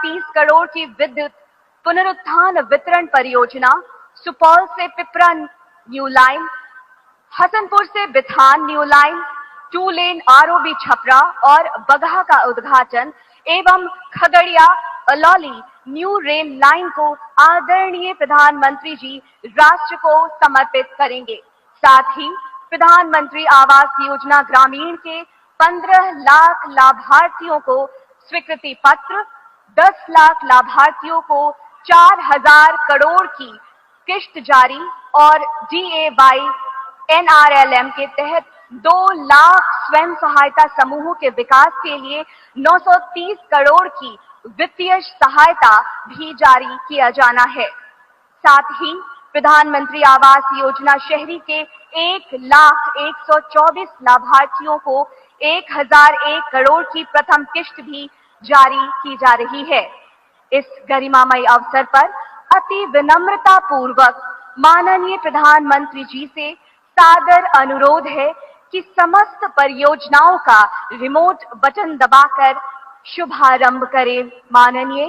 30 करोड़ की विद्युत पुनरुत्थान वितरण परियोजना, सुपौल से पिपरा न्यू लाइन, हसनपुर से बिथान न्यू लाइन, 2 लेन आरओबी छपरा और बगहा का उद्घाटन एवं Khagaria Alauli new rail line को आदरणीय प्रधानमंत्री जी राष्ट्र को समर्पित करेंगे। साथ ही प्रधानमंत्री आवास योजना ग्रामीण के 15 लाख लाभार्थियों को स्वीकृति पत्र, 10 लाख लाभार्थियों को 4000 करोड़ की किश्त जारी और DAY NRLM के तहत 2 लाख स्वयं सहायता समूहों के विकास के लिए 930 करोड़ की वित्तीय सहायता भी जारी किया जाना है। साथ ही प्रधानमंत्री आवास योजना शहरी के 1,124,000 लाभार्थियों को 1001 करोड़ की प्रथम किश्त भी जारी की जा रही है। इस गरिमामय अवसर पर अति विनम्रता पूर्वक माननीय प्रधानमंत्री जी से सादर अनुरोध है कि समस्त परियोजनाओं का रिमोट बटन दबाकर शुभारंभ करें। माननीय।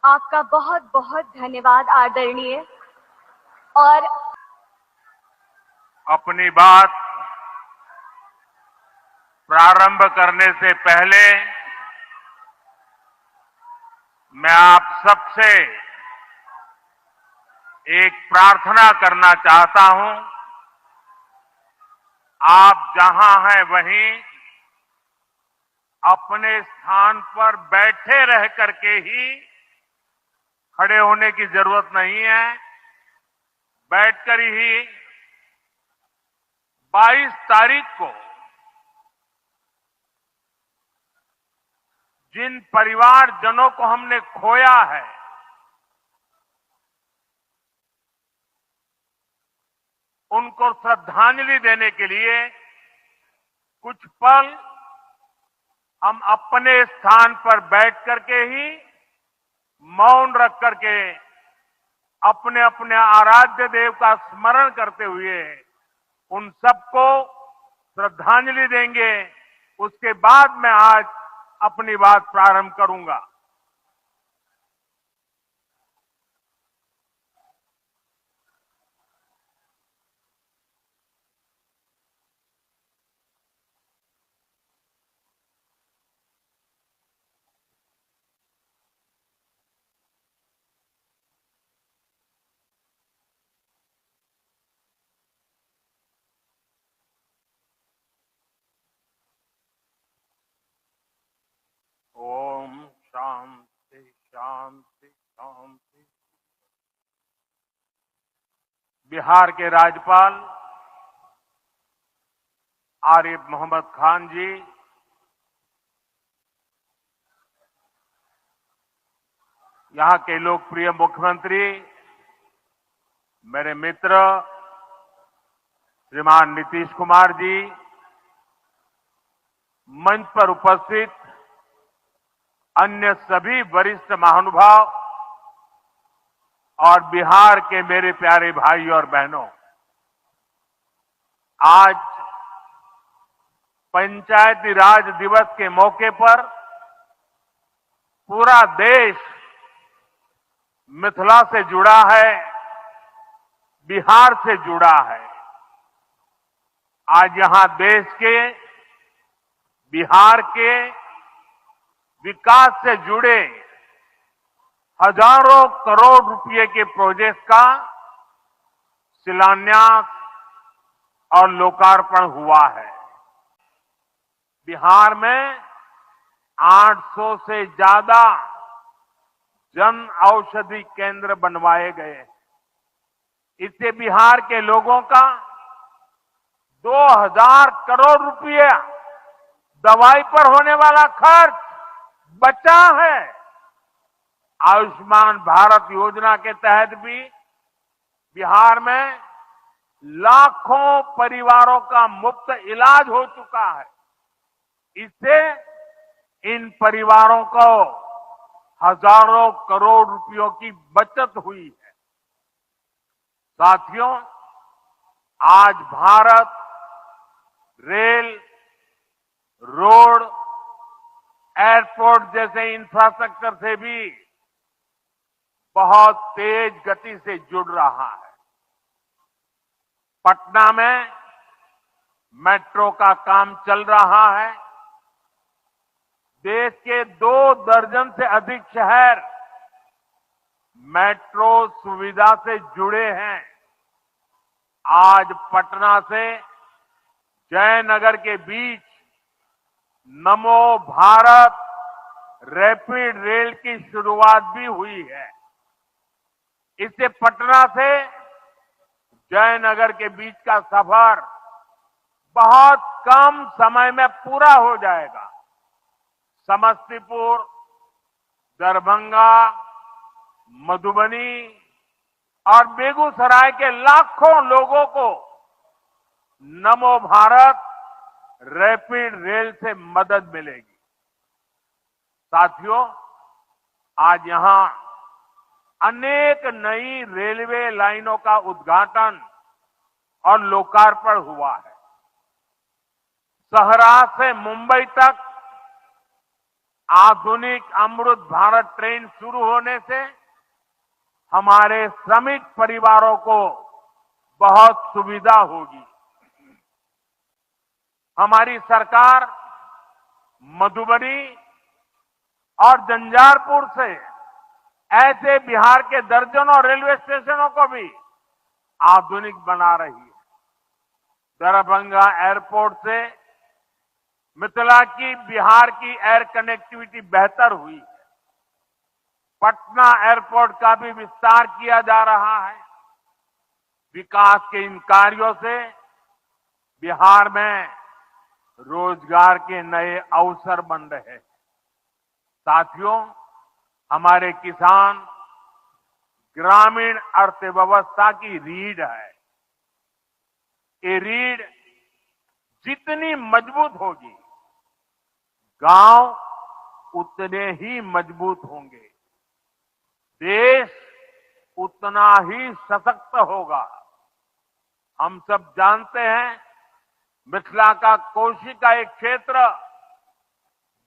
आपका बहुत बहुत धन्यवाद आदरणीय। और अपनी बात प्रारंभ करने से पहले मैं आप सबसे एक प्रार्थना करना चाहता हूं। आप जहां हैं वहीं अपने स्थान पर बैठे रह करके ही, खड़े होने की जरूरत नहीं है, बैठकर ही 22 तारीख को जिन परिवारजनों को हमने खोया है, उनको श्रद्धांजलि देने के लिए कुछ पल हम अपने स्थान पर बैठ करके ही मौन रख करके अपने अपने आराध्य देव का स्मरण करते हुए उन सबको श्रद्धांजलि देंगे। उसके बाद मैं आज अपनी बात प्रारंभ करूंगा। ओम शांति शांति शांति। बिहार के राज्यपाल आरिफ मोहम्मद खान जी, यहां के लोकप्रिय मुख्यमंत्री मेरे मित्र श्रीमान नीतीश कुमार जी, मंच पर उपस्थित अन्य सभी वरिष्ठ महानुभाव और बिहार के मेरे प्यारे भाई और बहनों, आज पंचायती राज दिवस के मौके पर पूरा देश मिथिला से जुड़ा है, बिहार से जुड़ा है। आज यहां देश के, बिहार के विकास से जुड़े हजारों करोड़ रुपए के प्रोजेक्ट का शिलान्यास और लोकार्पण हुआ है। बिहार में 800 से ज्यादा जन औषधि केंद्र बनवाए गए। इससे बिहार के लोगों का 2000 करोड़ रुपया दवाई पर होने वाला खर्च बचा है। आयुष्मान भारत योजना के तहत भी बिहार में लाखों परिवारों का मुफ्त इलाज हो चुका है। इससे इन परिवारों को हजारों करोड़ रुपयों की बचत हुई है। साथियों, आज भारत रेल, रोड, एयरपोर्ट जैसे इंफ्रास्ट्रक्चर से भी बहुत तेज गति से जुड़ रहा है। पटना में मेट्रो का काम चल रहा है। देश के 2 दर्जन से अधिक शहर मेट्रो सुविधा से जुड़े हैं। आज पटना से जयनगर के बीच नमो भारत रैपिड रेल की शुरुआत भी हुई है। इससे पटना से जयनगर के बीच का सफर बहुत कम समय में पूरा हो जाएगा। समस्तीपुर, दरभंगा, मधुबनी और बेगूसराय के लाखों लोगों को नमो भारत रैपिड रेल से मदद मिलेगी। साथियों, आज यहां अनेक नई रेलवे लाइनों का उद्घाटन और लोकार्पण हुआ है। सहरा से मुंबई तक आधुनिक अमृत भारत ट्रेन शुरू होने से हमारे श्रमिक परिवारों को बहुत सुविधा होगी। हमारी सरकार मधुबनी और झंझारपुर से ऐसे बिहार के दर्जनों रेलवे स्टेशनों को भी आधुनिक बना रही है। दरभंगा एयरपोर्ट से मिथिला की बिहार की एयर कनेक्टिविटी बेहतर हुई है। पटना एयरपोर्ट का भी विस्तार किया जा रहा है। विकास के इन कार्यों से बिहार में रोजगार के नए अवसर बन रहे हैं। साथियों, हमारे किसान ग्रामीण अर्थव्यवस्था की रीढ़ है। ये रीढ़ जितनी मजबूत होगी, गांव उतने ही मजबूत होंगे, देश उतना ही सशक्त होगा। हम सब जानते हैं, मिथिला का कोशी का एक क्षेत्र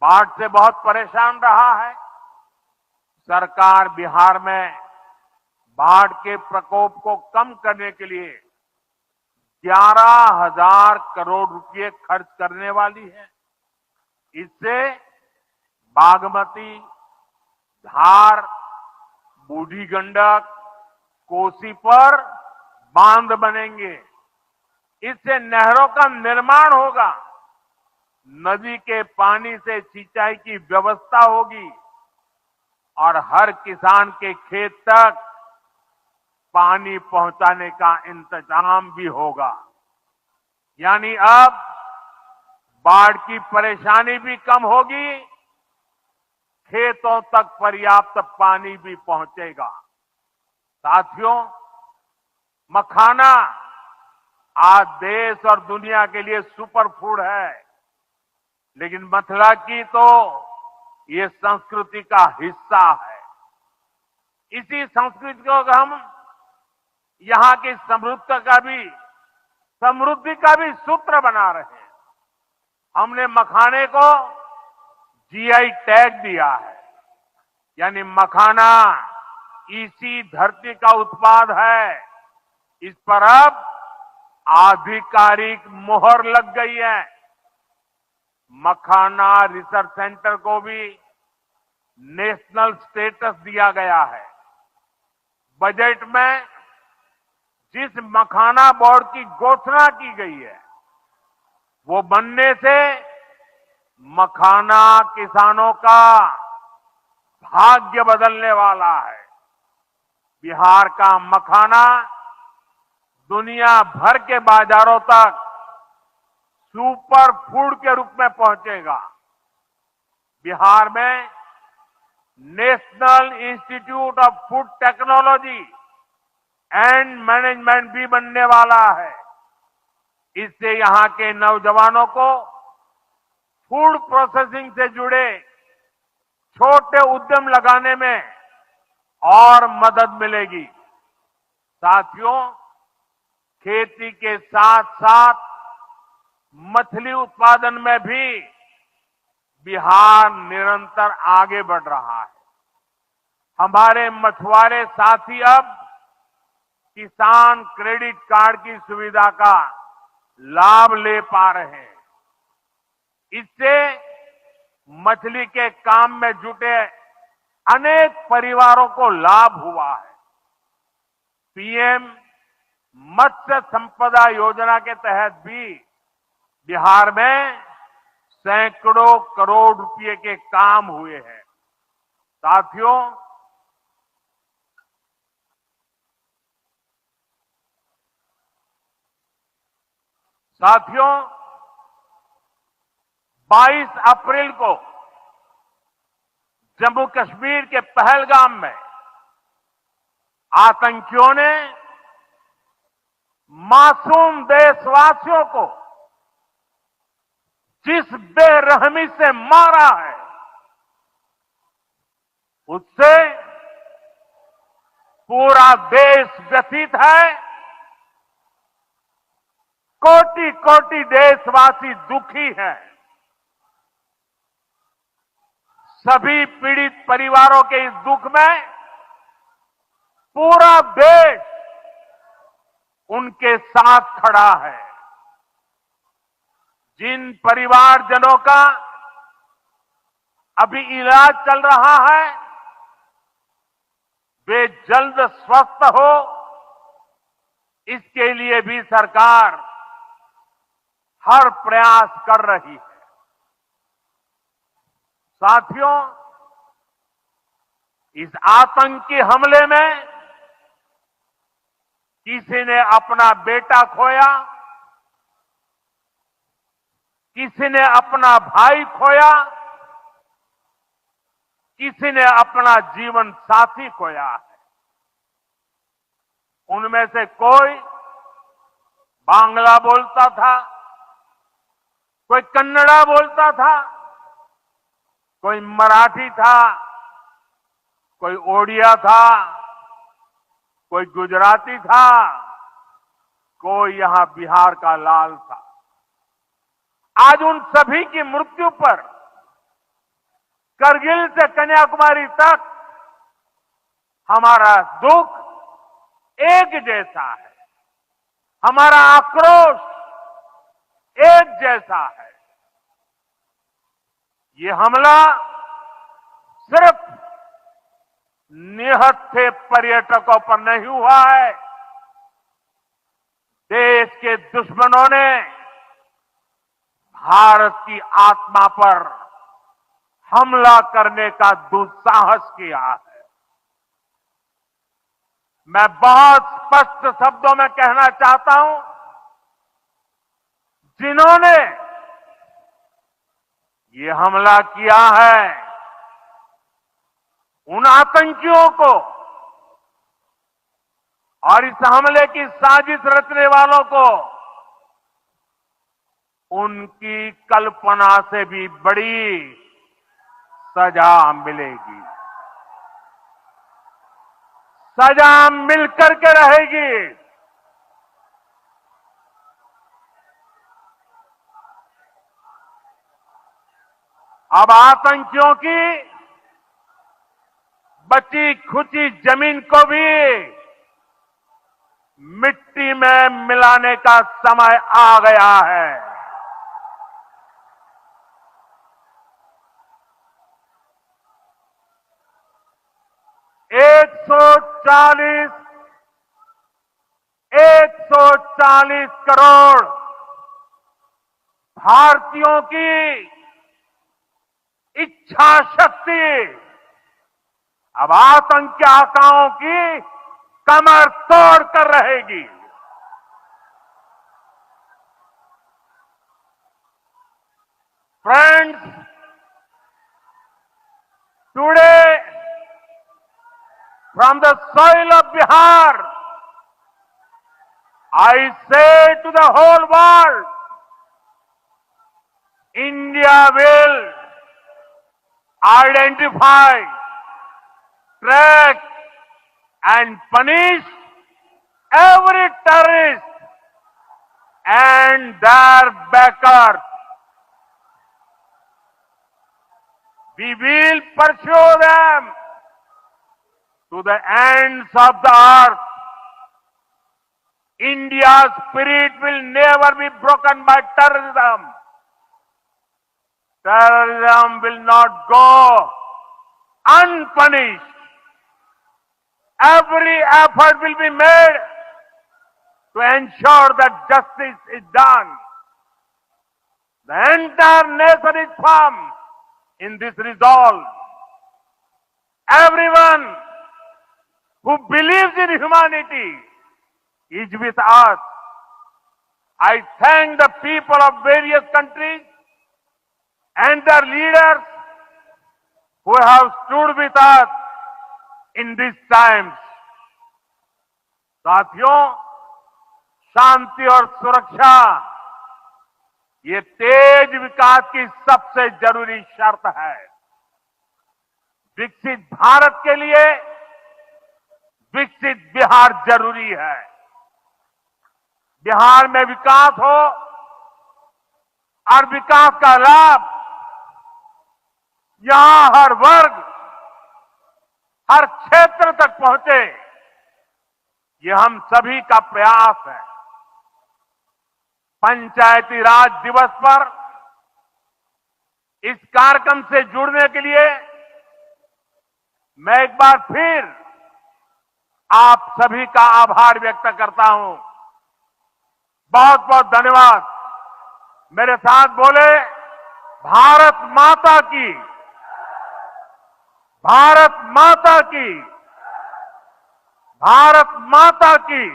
बाढ़ से बहुत परेशान रहा है। सरकार बिहार में बाढ़ के प्रकोप को कम करने के लिए 11,000 करोड़ रुपए खर्च करने वाली है। इससे बागमती, धार, बूढ़ी गंडक, कोसी पर बांध बनेंगे। इससे नहरों का निर्माण होगा, नदी के पानी से सिंचाई की व्यवस्था होगी और हर किसान के खेत तक पानी पहुंचाने का इंतजाम भी होगा। यानी अब बाढ़ की परेशानी भी कम होगी, खेतों तक पर्याप्त पानी भी पहुंचेगा। साथियों, मखाना आज देश और दुनिया के लिए सुपर फूड है, लेकिन मिथिला की तो ये संस्कृति का हिस्सा है। इसी संस्कृति को हम यहाँ की समृद्धि का भी सूत्र बना रहे हैं। हमने मखाने को जीआई टैग दिया है, यानी मखाना इसी धरती का उत्पाद है। इस पर अब आधिकारिक मोहर लग गई है। मखाना रिसर्च सेंटर को भी नेशनल स्टेटस दिया गया है। बजट में जिस मखाना बोर्ड की घोषणा की गई है, वो बनने से मखाना किसानों का भाग्य बदलने वाला है। बिहार का मखाना दुनिया भर के बाजारों तक सुपर फूड के रूप में पहुंचेगा। बिहार में national institute of food technology and management भी बनने वाला है। इससे यहां के नौजवानों को फूड प्रोसेसिंग से जुड़े छोटे उद्यम लगाने में और मदद मिलेगी। साथियों, खेती के साथ साथ मछली उत्पादन में भी बिहार निरंतर आगे बढ़ रहा है। हमारे मछुआरे साथी अब किसान क्रेडिट कार्ड की सुविधा का लाभ ले पा रहे हैं। इससे मछली के काम में जुटे अनेक परिवारों को लाभ हुआ है। पीएम मत्स्य संपदा योजना के तहत भी बिहार में सैकड़ों करोड़ रुपए के काम हुए हैं। साथियों, 22 अप्रैल को जम्मू कश्मीर के पहलगाम में आतंकियों ने मासूम देशवासियों को जिस बेरहमी से मारा है, उससे पूरा देश व्यथित है। कोटि कोटि देशवासी दुखी हैं। सभी पीड़ित परिवारों के इस दुख में पूरा देश उनके साथ खड़ा है। जिन परिवारजनों का अभी इलाज चल रहा है, वे जल्द स्वस्थ हो, इसके लिए भी सरकार हर प्रयास कर रही है। साथियों, इस आतंकी हमले में किसी ने अपना बेटा खोया, किसी ने अपना भाई खोया, किसी ने अपना जीवन साथी खोया है। उनमें से कोई बांग्ला बोलता था, कोई कन्नड़ा बोलता था, कोई मराठी था, कोई ओडिया था, कोई गुजराती था, कोई यहां बिहार का लाल था। आज उन सभी की मृत्यु पर करगिल से कन्याकुमारी तक हमारा दुख एक जैसा है, हमारा आक्रोश एक जैसा है। ये हमला सिर्फ निहत्थे पर्यटकों पर नहीं हुआ है। देश के दुश्मनों ने भारत की आत्मा पर हमला करने का दुस्साहस किया है। मैं बहुत स्पष्ट शब्दों में कहना चाहता हूं, जिन्होंने ये हमला किया है, उन आतंकियों को और इस हमले की साजिश रचने वालों को उनकी कल्पना से भी बड़ी सजा मिलेगी। सजा मिलकर के रहेगी। अब आतंकियों की बची खुची जमीन को भी मिट्टी में मिलाने का समय आ गया है। 140 करोड़ भारतीयों की इच्छा शक्ति अब आतंक के आकाओं की कमर तोड़ कर रहेगी। Friends, today from the soil of Bihar, I say to the whole world, India will identify, track and punish every terrorist and their backers. We will pursue them to the ends of the earth. India's spirit will never be broken by terrorism. Terrorism will not go unpunished. Every effort will be made to ensure that justice is done. The entire nation is firm in this resolve. Everyone who believes in humanity is with us. I thank the people of various countries and their leaders who have stood with us in these times. साथियों, शांति और सुरक्षा ये तेज विकास की सबसे जरूरी शर्त है। विकसित भारत के लिए विकसित बिहार जरूरी है। बिहार में विकास हो और विकास का लाभ यहां हर वर्ग, हर क्षेत्र तक पहुंचे, ये हम सभी का प्रयास है। पंचायती राज दिवस पर इस कार्यक्रम से जुड़ने के लिए मैं एक बार फिर आप सभी का आभार व्यक्त करता हूं। बहुत बहुत धन्यवाद। मेरे साथ बोले, भारत माता की, भारत माता की, भारत माता की।